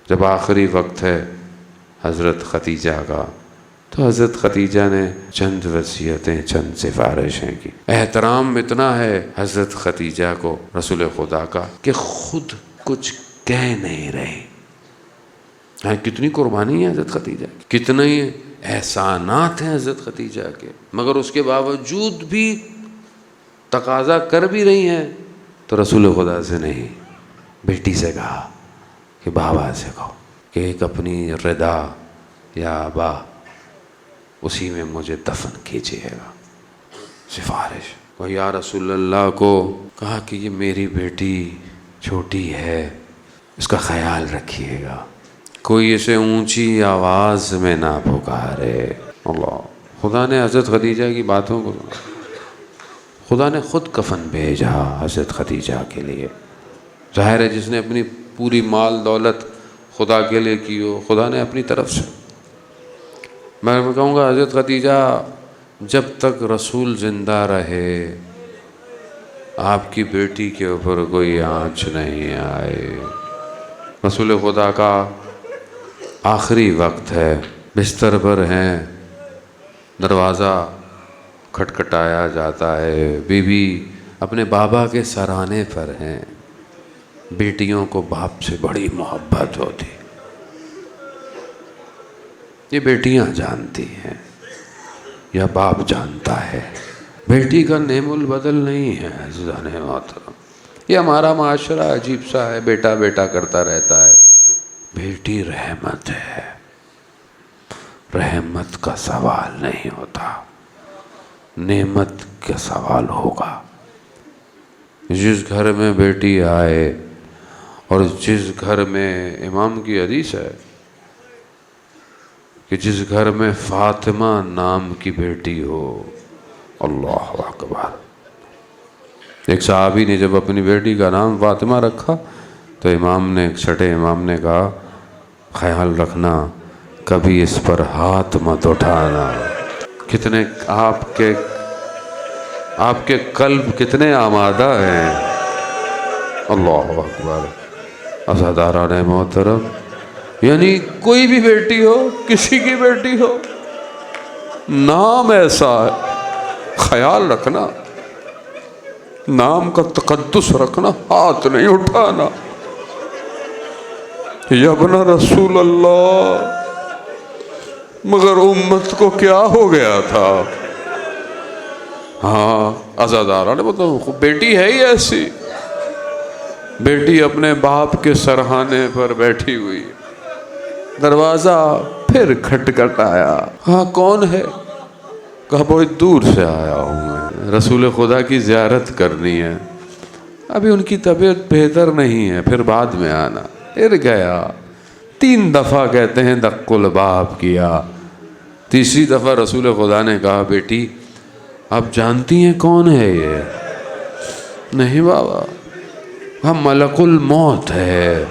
جب آخری وقت ہے حضرت خدیجہ کا، تو حضرت خدیجہ نے چند وصیتیں، چند سفارشیں کی۔ احترام اتنا ہے حضرت خدیجہ کو رسول خدا کا کہ خود کچھ کہہ نہیں رہی۔ کتنی قربانی ہے حضرت خدیجہ کی، کتنے احسانات ہیں حضرت خدیجہ کے، مگر اس کے باوجود بھی تقاضا کر بھی رہی ہیں تو رسول خدا سے نہیں، بیٹی سے کہا کہ بابا سے کہو کہ ایک اپنی ردا یا ابا اسی میں مجھے دفن کیجیے گا۔ سفارش۔ وہ یا رسول اللہ کو کہا کہ یہ میری بیٹی چھوٹی ہے، اس کا خیال رکھیے گا، کوئی اسے اونچی آواز میں نہ پکارے۔ اللہ، خدا نے حضرت خدیجہ کی باتوں کو، خدا نے خود کفن بھیجا حضرت خدیجہ کے لیے۔ ظاہر ہے جس نے اپنی پوری مال دولت خدا کے لیے کی ہو، خدا نے اپنی طرف سے۔ میں کہوں گا حضرت خدیجہ جب تک رسول زندہ رہے آپ کی بیٹی کے اوپر کوئی آنچ نہیں آئے۔ رسول خدا کا آخری وقت ہے، بستر پر ہیں، دروازہ کھٹکھٹایا جاتا ہے، بی بی اپنے بابا کے سرانے پر ہیں۔ بیٹیوں کو باپ سے بڑی محبت ہوتی، یہ بیٹیاں جانتی ہیں یا باپ جانتا ہے۔ بیٹی کا نعم البدل نہیں ہے عزیزان محترم، یہ ہمارا معاشرہ عجیب سا ہے، بیٹا بیٹا کرتا رہتا ہے۔ بیٹی رحمت ہے، رحمت کا سوال نہیں ہوتا، نعمت کا سوال ہوگا۔ جس گھر میں بیٹی آئے اور جس گھر میں، امام کی حدیث ہے کہ جس گھر میں فاطمہ نام کی بیٹی ہو، اللہ اکبر۔ ایک صحابی نے جب اپنی بیٹی کا نام فاطمہ رکھا تو امام نے، چھٹے امام نے کہا خیال رکھنا کبھی اس پر ہاتھ مت اٹھانا۔ کتنے آپ کے قلب کتنے آمادہ ہیں، اللہ اکبر۔ عزاداران محترم، یعنی کوئی بھی بیٹی ہو، کسی کی بیٹی ہو، نام ایسا ہے، خیال رکھنا، نام کا تقدس رکھنا، ہاتھ نہیں اٹھانا۔ یا ابن رسول اللہ، مگر امت کو کیا ہو گیا تھا؟ ہاں عزاداران مطلب بیٹی ہے ہی ایسی، بیٹی اپنے باپ کے سرہانے پر بیٹھی ہوئی، دروازہ پھر کھٹکھٹایا۔ ہاں کون ہے؟ کہا بہت دور سے آیا ہوں میں، رسول خدا کی زیارت کرنی ہے، ابھی ان کی طبیعت بہتر نہیں ہے، پھر بعد میں آنا۔ پھر گیا، 3 دفعہ کہتے ہیں دق الباب کیا، تیسری دفعہ رسول خدا نے کہا بیٹی آپ جانتی ہیں کون ہے یہ؟ نہیں بابا، ہم ملک الموت ہے،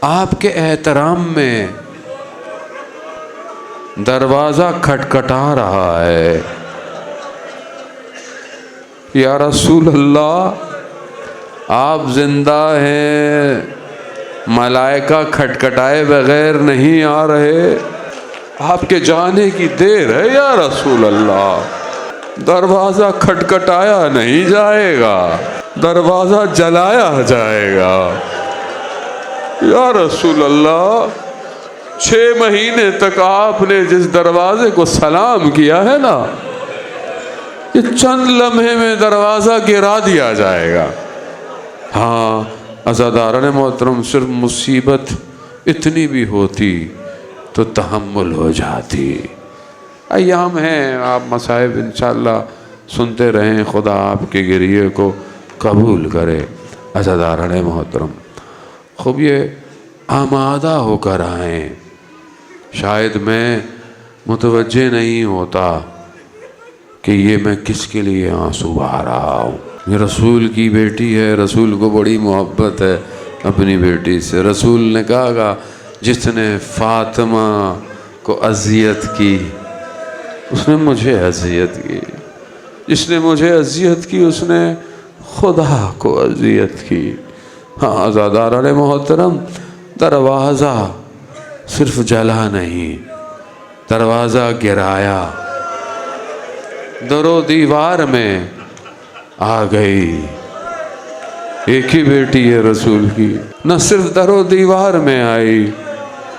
آپ کے احترام میں دروازہ کھٹکھٹا رہا ہے۔ یا رسول اللہ آپ زندہ ہیں، ملائکہ کھٹکھٹائے بغیر نہیں آ رہے، آپ کے جانے کی دیر ہے یا رسول اللہ، دروازہ کھٹکھٹایا نہیں جائے گا، دروازہ جلایا جائے گا۔ یا رسول اللہ 6 مہینے تک آپ نے جس دروازے کو سلام کیا ہے نا، یہ چند لمحے میں دروازہ گرا دیا جائے گا۔ ہاں عزاداران محترم، صرف مصیبت اتنی بھی ہوتی تو تحمل ہو جاتی۔ ایام ہیں، آپ مصائب انشاءاللہ سنتے رہیں، خدا آپ کے گریے کو قبول کرے۔ عزاداران محترم، خوب یہ آمادہ ہو کر آئیں۔ شاید میں متوجہ نہیں ہوتا کہ یہ میں کس کے لیے آنسو بہا رہا ہوں۔ یہ رسول کی بیٹی ہے، رسول کو بڑی محبت ہے اپنی بیٹی سے۔ رسول نے کہا جس نے فاطمہ کو اذیت کی اس نے مجھے اذیت کی، جس نے مجھے اذیت کی اس نے خدا کو اذیت کی۔ ہاں عزاداران محترم، دروازہ صرف جلا نہیں، دروازہ گرایا، در و دیوار میں آ گئی۔ ایک ہی بیٹی ہے رسول کی، نہ صرف در و دیوار میں آئی،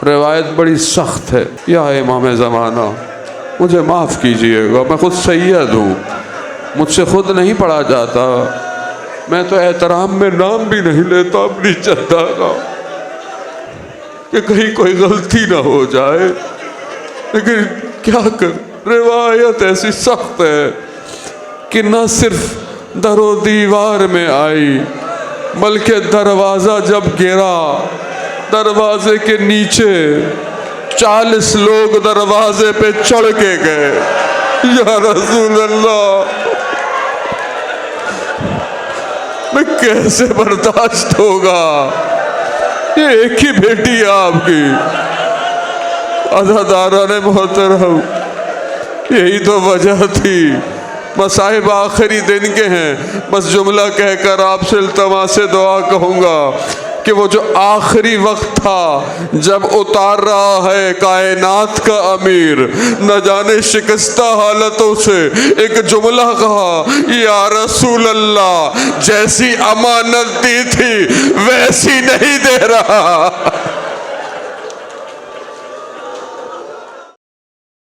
روایت بڑی سخت ہے۔ یا امام زمانہ مجھے معاف کیجئے گا، میں خود سید ہوں، مجھ سے خود نہیں پڑھا جاتا، میں تو احترام میں نام بھی نہیں لیتا اپنی جدہ کا کہ کہیں کوئی غلطی نہ ہو جائے، لیکن کیا کر، روایت ایسی سخت ہے کہ نہ صرف در و دیوار میں آئی بلکہ دروازہ جب گرا، دروازے کے نیچے 40 لوگ دروازے پہ چڑھ کے گئے۔ یا رسول اللہ، میں کیسے برداشت ہوگا؟ یہ ایک ہی بیٹی ہے آپ کی۔ عزاداران محترم، یہی تو وجہ تھی۔ مصائب آخری دن کے ہیں، بس جملہ کہہ کر آپ سے التماس سے دعا کہوں گا کہ وہ جو آخری وقت تھا جب اتار رہا ہے کائنات کا امیر، نہ جانے شکستہ حالتوں سے ایک جملہ کہا، یا رسول اللہ جیسی امانت دی تھی ویسی نہیں دے رہا۔